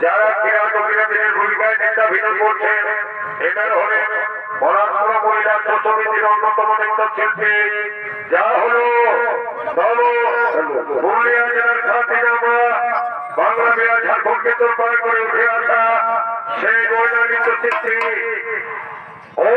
যারা ক্রীড়াবিদের ভূমিকায় নেতৃত্ব করছেন এনার হলেন পড়াশোনা মহিলা সমিতির অন্যতম নেতৃত্বশিল্পী যা হলো পুরুলিয়া জেলার খ্যাতিনামা বাংলা বিহার ঝাড়খণ্ডকে তোলপাড় করে উঠে আসা সেই মহিলা নৃত্যশিল্পী ও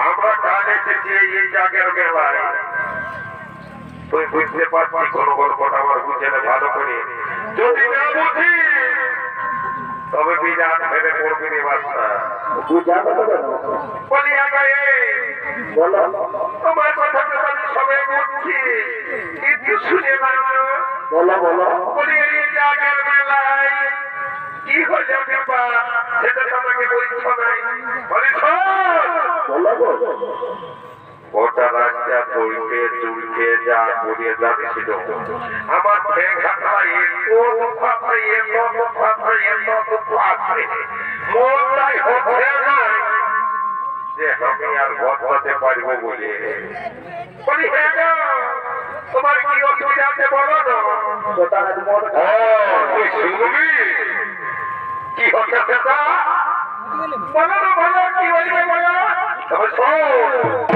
আমরা কাজ এসেছি এই জায়গার মেলায় তুই বুঝতে পারছি কোন গল্পটা আমার বুঝে ভালো করে যদি না বুঝি তবে বিরাট ভেবে পড়বি রে বাচ্চা তোমার কথা সবাই বুঝছি কিন্তু শুনে বলি এই জায়গার মেলায় কি হয়ে যাবে সেটা তোমাকে বলছ নাই গোটা রাস্তা চলতে চলতে যা পড়িয়ে যাচ্ছিল আমার মনটাই হচ্ছে না যে আমি আর বদলাতে পারবো বলে বলি তোমার কি অসুবিধা আছে বলো না তুই শুনবি কি হচ্ছে সেটা বলো না বলো কি হইবে বলো তবে শোন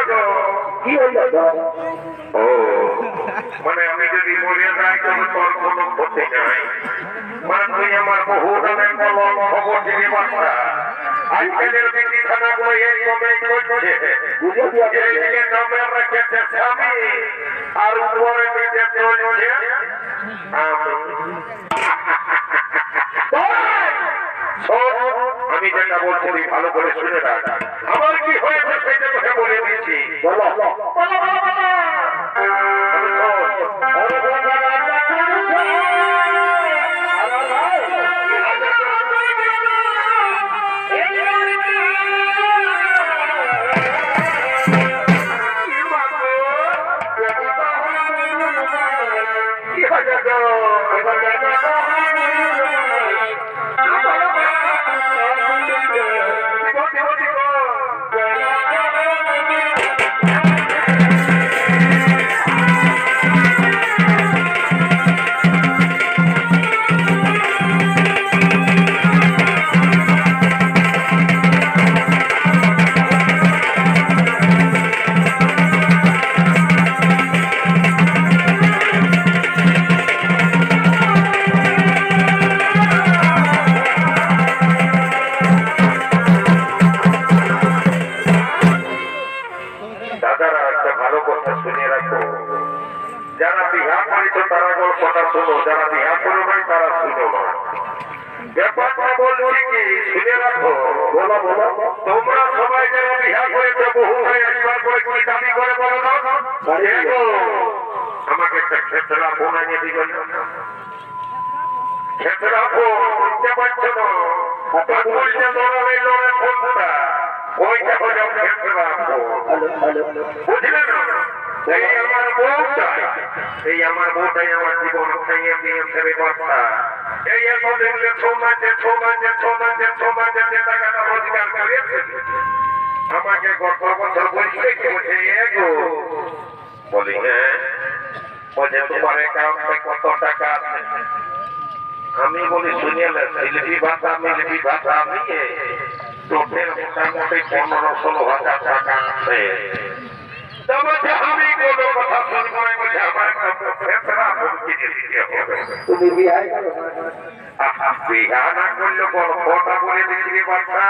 গো কি হইল তো? ও মানে আমি যদি মরে যাই তবে তোর কোনো ক্ষতি নাই মানে তুই আমার বহু নামে কলম খবর দিবি বাচ্চা আজকালের বিধি থানাগুলো এই কমেই করছে এইদিকে নামে রেখেছে স্বামী আর উপরে দিকে চলছে আমি যেটা বলছি তুই ভালো করে শুনে রাখ আমার কি হয়েছে সেটা তোকে বলে দিচ্ছি বলো দাদারা একটা ভালো কথা শুনে রাখো যারা বিহা করেছ তারা কথা শোনো যারা বিহা করো নাই তারা শুনো না ব্যাপারটা বলছি কি শুনে রাখো বলো বলো তোমরা সবাই যারা বিহা করেছো বহু হয়ে আসবার পরে কি দাবি করে বলো না দেখো আমাকে একটা ক্ষেত্রা ফোন আনিয়ে দিবেন ক্ষেত্রা ফোন বুঝতে পারছো না বলছে লড়াই লড়ে ফোনটা ওইটা হলো ক্ষেত্রা ফোন বুঝলে না এই আমার বউটাই আমার জীবন খাইয়ে দিয়েছে রে বাচ্চা এই এতদিন যে ছমাসে যে টাকাটা রোজগার করেছে আমাকে গত বছর বলছে কি বলছে এগো বলি হ্যাঁ বলছে তোমার অ্যাকাউন্টে কত টাকা আছে আমি বলি শুনিয়ে সিলেটি ভাষা মিলিটি ভাষা নিয়ে টোটেল মোটামুটি 15-16 হাজার টাকা আছে আমি কোনো কথা শুনবো না বলছে আমার ফেসরা কিনে দিতে হবে তুমি বিয়ে করো বিহা না করলে গল্পটা বলে দিচ্ছি বাচ্চা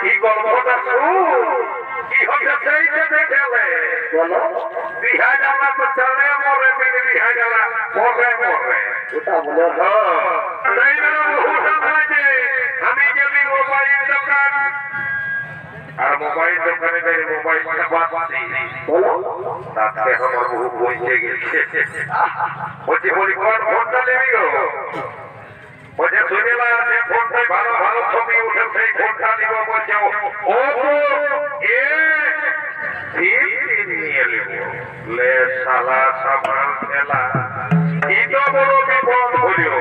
কি গল্পটা শুন কি হচ্ছে সেইটা দেখে বলো বিহা জ্বালা তো চলে মরে বিনি বিহা জ্বালা মরে ওটা বলো আমি গেলি মোবাইল দোকান আর মোবাইল দোকানে গেলে মোবাইলটা বাঁচছি বলো তাতে আমার বহু পৌঁছে গেছে বলি কোন ফোনটা নেবি গো বলছে শুনিলাম যে ফোনটাই ভালো ভালো ছবি উঠে সেই ফোনটা নিব বলছে ও নিয়ে নেব লে শালা সামাল খেলা এটা বড় বিপদ হইল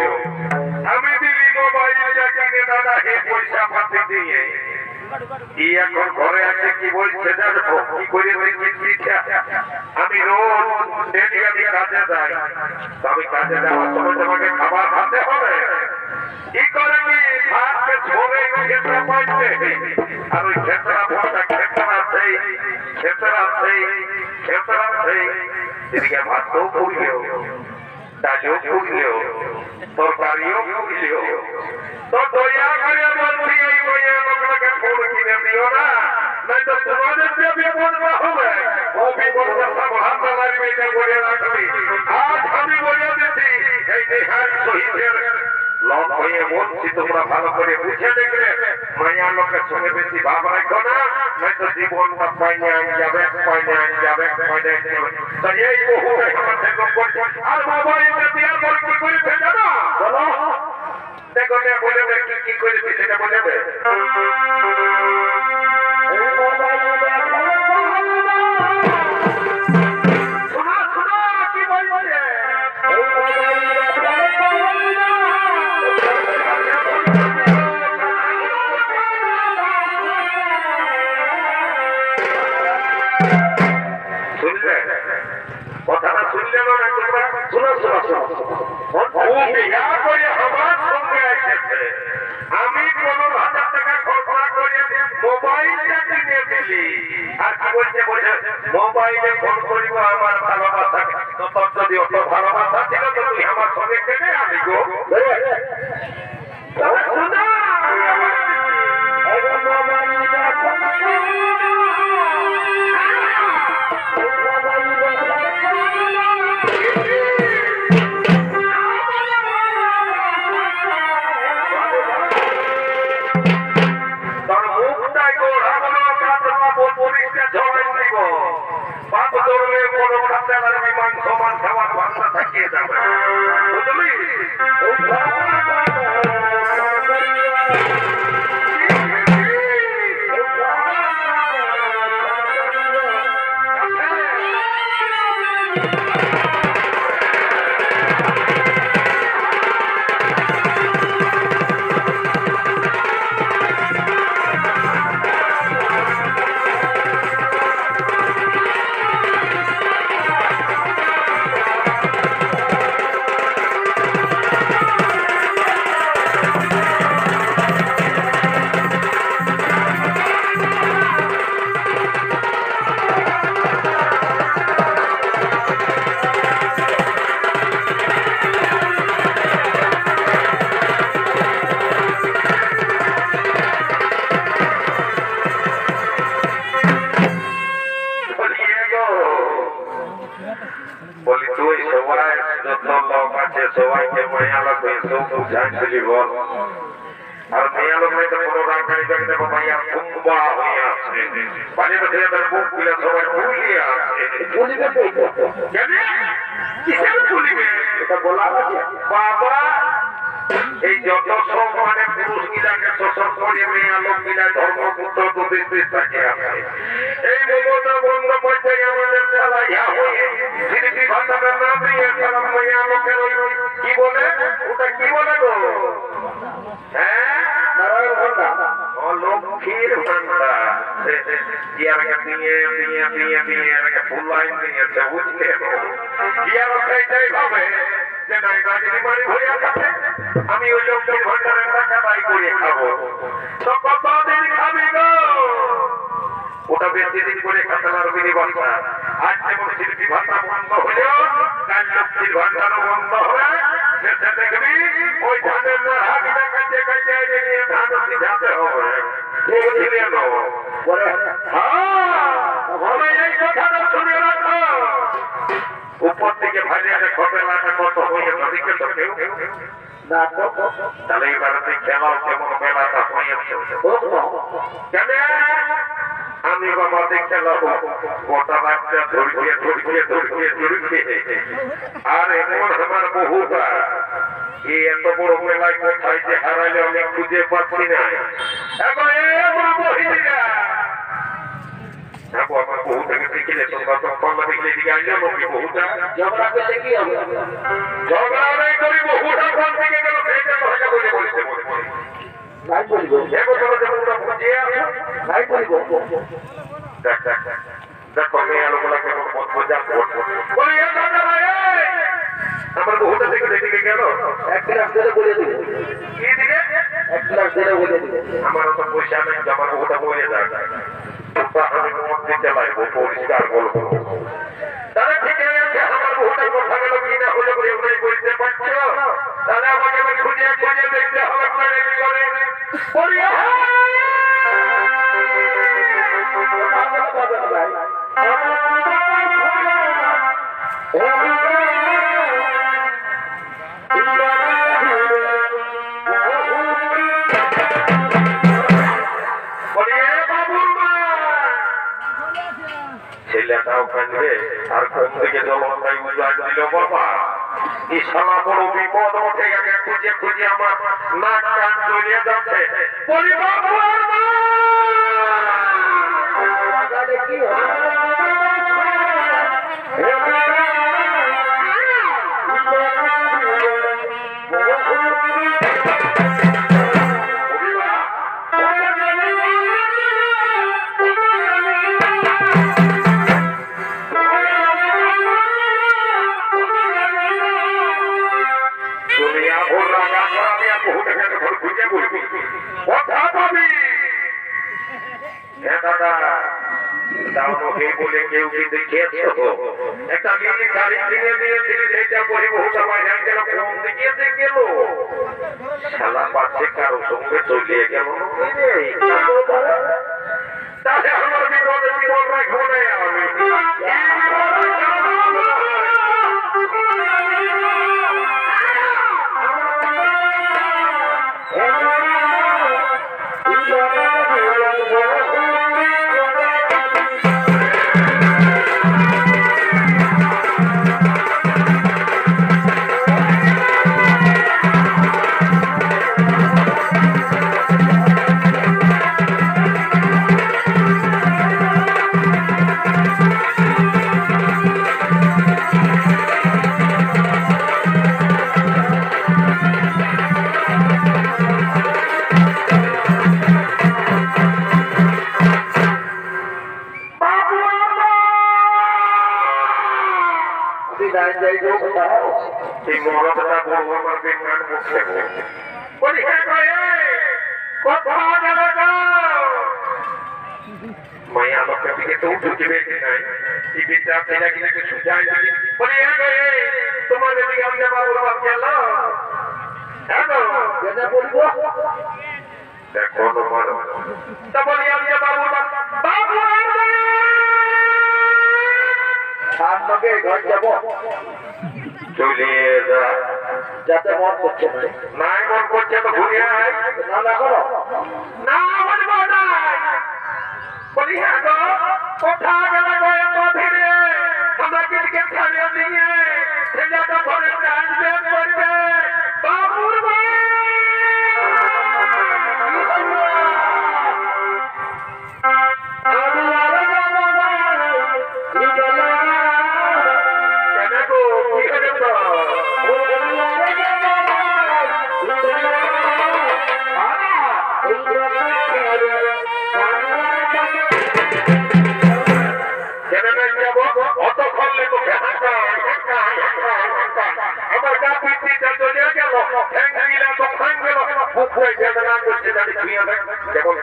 আমি দিলি মোবাইলটা কিনে দাদা হে পয়সা পাতি দিয়ে কি এখন ঘরে আছে কি বলছে জানো কি করে আমি রোজ ডেলি আমি কাজে যাই আমি কাজে যাওয়ার সময় তোমাকে খাবার খাতে হবে কি করে কি ভাতকে ঝোলে ক্ষেত্রে পাইছে আর ওই ক্ষেত্রা ফোনটা ক্ষেত্রা সেই এদিকে ভাতও পুড়লেও ডালিও পুড়লেও তরকারিও পুড়লেও তো দয়া করে বলছি এই বইয়ের লোকটাকে ফোন কিনে দিও না নাই তো তোমাদের যে বিপদটা হবে ও বিপদটা সাবধান লাগবে এটা করে রাখবি আজ আমি বলে দিচ্ছি এই দেহারি শহীদের লক হয়ে বলছি তোমরা ভালো করে বুঝে দেখবে মায়া লোকের সঙ্গে বেশি ভাব রাখো না নাই তো জীবনটা পাইনে আনি যাবে তো এই বহু আমার থেকে করছে আর মোবাইলটা দেওয়ার পর কি করেছে জানো বলো দেখো বলে কি করেছে সেটা বলে দেবে শোনা কি বলছে শুনলে কথাটা শুনলে না তোমরা আমি 15,000 টাকা খরচা করে মোবাইলটা কিনে দিলি আর বলছে মোবাইলে ফোন করিব আমার ভালোবাসা তো তোর যদি অত ভালোবাসা ছিল তো তুই আমার সঙ্গে কেটে আনি গো শোনা বলি তুই সবাই যত লোক আছে সবাইকে মায়া লাগবে সব বুঝাই চলিব আর মায়া লাগবে তো কোনো রাখাই দেখতে মায়া কুম্বা হয়ে আছে মানে তো তাদের মুখ খুলে সবাই ভুলিয়ে আছে বলিবে তো কেন কিসের ভুলিবে এটা বলা আছে বাবা এই যত সব মানে পুরুষ গিলাকে শোষণ করে মেয়া লোক গিলা ধর্মপুত্র দুদিন থাকে আছে এই মমতা বন্দ্যোপাধ্যায় আমাদের সালা ইয়া হয়ে শিল্পী ভাষাটা না দিয়ে সালা মেয়া লোকের ওই কি বলে ওটা কি বলে গো হ্যাঁ নারায়ণ ঘন্টা ও লক্ষ্মীর ভান্ডার ইয়ারকে দিয়ে ফুল লাইন দিয়েছে বুঝলে ইয়ার সেইটাই ভাবে যে নাই গাড়ি বাড়ি হয়ে থাকে আমি ওই লক্ষ্মীর ভান্ডারের টাকা বাই করে খাবো তো কতদিন খাবি গো ওটা বেশি দিন করে খাতালার বিনিবর্তা আজ যেমন শিল্পী ভাষা বন্ধ হলেও কাল লক্ষ্মীর ভান্ডারও বন্ধ হবে শেষে দেখবি ওই ধানের না হাতিটা কাটে কাটে নিয়ে ধান সিঝাতে হবে বুঝলি না পরে আমি এই কথাটা শুনে রাখো উপর থেকে ভাজিয়াতে খোপেলাটা কত হয়ে ধরিকে তো কেউ না তো তাহলে এবারে তুই খেলাও কেমন বেলাটা হয়েছে কেন আমি বাবা দেখে গোটা বাচ্চা ধরকে আর এমন আমার বহুটা এই এত বড় মেলায় কোথায় যে হারাইলে আমি খুঁজে পাচ্ছি না আমার বহু থেকে শিখিলে তোমরা তো পাল্লা দেখলে এদিকে আইলে নাকি বহুটা ঝগড়া করলে কি হবে ঝগড়া নেই করি বহুটা কোন থেকে গেল সেইটা ভাষা বলে বলতে বলে নাই বলিব এবছর যেমনটা বুঝিয়ে নাই বলিব দেখো মেয়ে আলোগুলা কেমন মজা করবো বলি আমার বহুটা থেকে দেখে গেল এক গ্লাস ধরে বলে দিবে কি দিকে এক গ্লাস ধরে বলে দিবে আমার তো পয়সা নেই আমার বহুটা বলে যায় আমি মত দিতে লাগবো পরিষ্কার বলবো তাহলে ঠিক আছে আমার বহুটা কথা গেল কিনা হলে বলে ওটাই বলতে পারছো তাহলে আমাকে খুঁজে খুঁজে দেখতে হবে করে বলি ছেলেটাও কাঁদবে আর কোন থেকে জলটাই উজাড় দিল বাবা এই শালা বড় বিপদ ওঠে গেছে খুঁজে খুঁজে আমার নাক কান চলিয়ে যাচ্ছে বলি বাবু কি হবে দাওকে বলে কেউ কি দেখিয়েছো একটা নীল শাড়ি কিনে দিয়েছিলে সেটা পরে বহুটা বাইরে গেল কোন দিকে গেল শালা পাচ্ছে কারো সঙ্গে চলিয়ে গেল তাহলে আমার বিপদে বিপদ রাখবো না আমি এই মরদটা বলবো আমার বেঙ্গান মুখে বলি কোথাও গেল মায়া লোকের দিকে তো ঢুকবে কি নাই টিভিটা ফেলে গেলে কিছু যায় না বলি তোমার এদিকে আমি বাবুর বাপ গেল হ্যালো দেখো তোমার তা বলি আমি বাবুর বাপ বাবু আর নগে ঘর যাব চলিয়ে যা যাতে মন করছে না নাই মন করছে তো ঘুরে আয় না না করো না বলবো না বলি হ্যাঁ গো কোথা গেল গো এত ধীরে আমরা কিদিকে ছাড়িয়ে দিয়ে ছেলেটা ঘরে কাজবে করবে বাবুর যেমন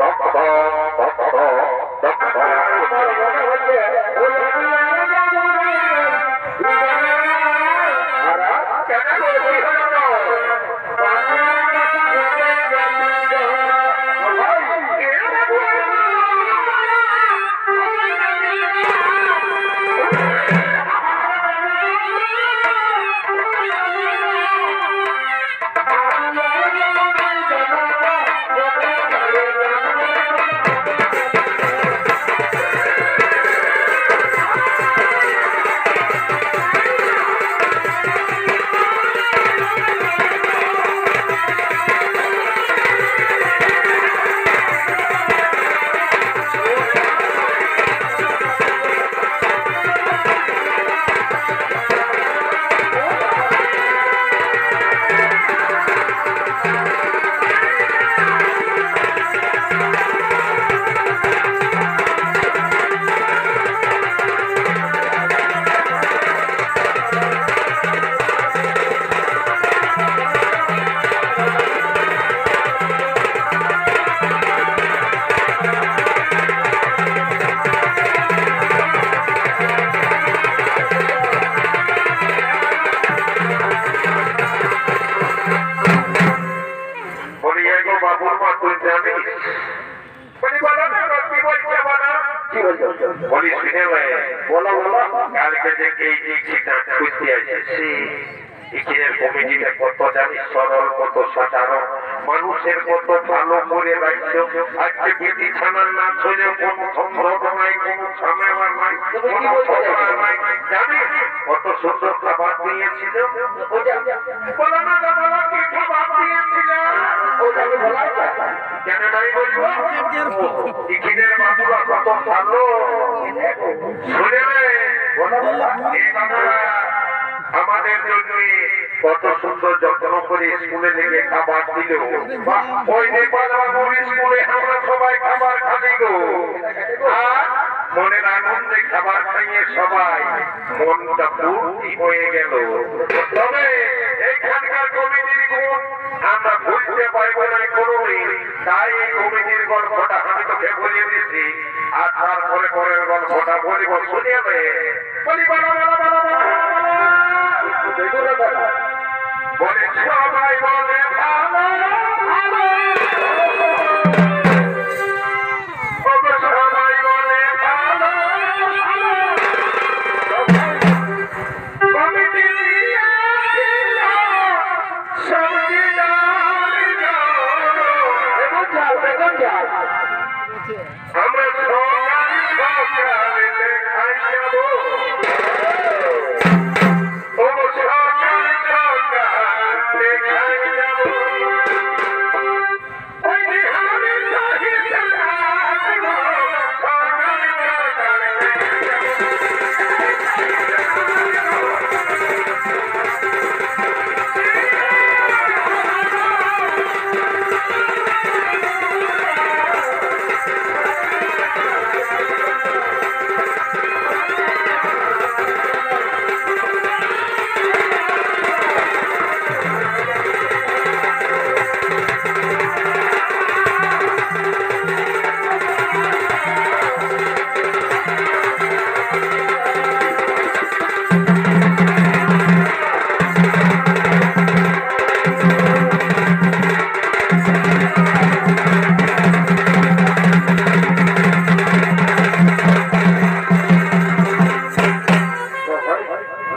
বলি শুনে বলো বলো কালকে যে এই যে চিঠা খুঁজতে আসছে এখানের কমিটিটা কত জানি সরল কত সাধারণ মানুষের কত ভালো করে রাখছে আজকে বিধি ছানার না ছিল কোন সম্ভব নাই কোন ঝামেলা নাই কোন ঝগড়া নাই জানি কত সুন্দর খাবার দিয়েছিল বলো না দাদা কি খাবার দিয়েছিল কেন নাই বলবো এখানের বাবুরা কত ভালো শুনে আমাদের জন্য কত সুন্দর যত্ন করে স্কুলে থেকে খাবার দিল ওই নেপাল স্কুলে আমরা সবাই খাবার খাবি গো আর মনের আনন্দে খাবার খাইয়ে সবাই মনটা পূর্তি হয়ে গেল তবে এইখানকার কমিটির গুণ আমরা ভুলতে শুনতে পাইবো না কোনোদিন, তাই এই কমিটির গল্পটা আমি তোকে বলিয়ে দিচ্ছি, আর তারপরে পরের গল্পটা বলিব, শুনিয়ে নে। বলি বলো বলো বলো বলো বেগুনে কথা বলে সবাই বলে ভালো ভালো, ওগো সবাই বলে ভালো ভালো, কমিটি দিয়েছিল বেগুন ঝাল বেগুন ঝাল আমরা সরকারি সরকারিতে খাই যাবো, ওগো সরকারি সরকারিতে খাই যাবো, ওই যে আমি চাহিতে থাকবো, সরকারি সরকারিতে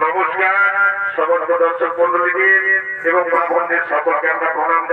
নমস্কার সমস্ত দর্শক মন্ডলীদের এবং মা বোনদের সকলকে আমরা প্রণাম জানাই।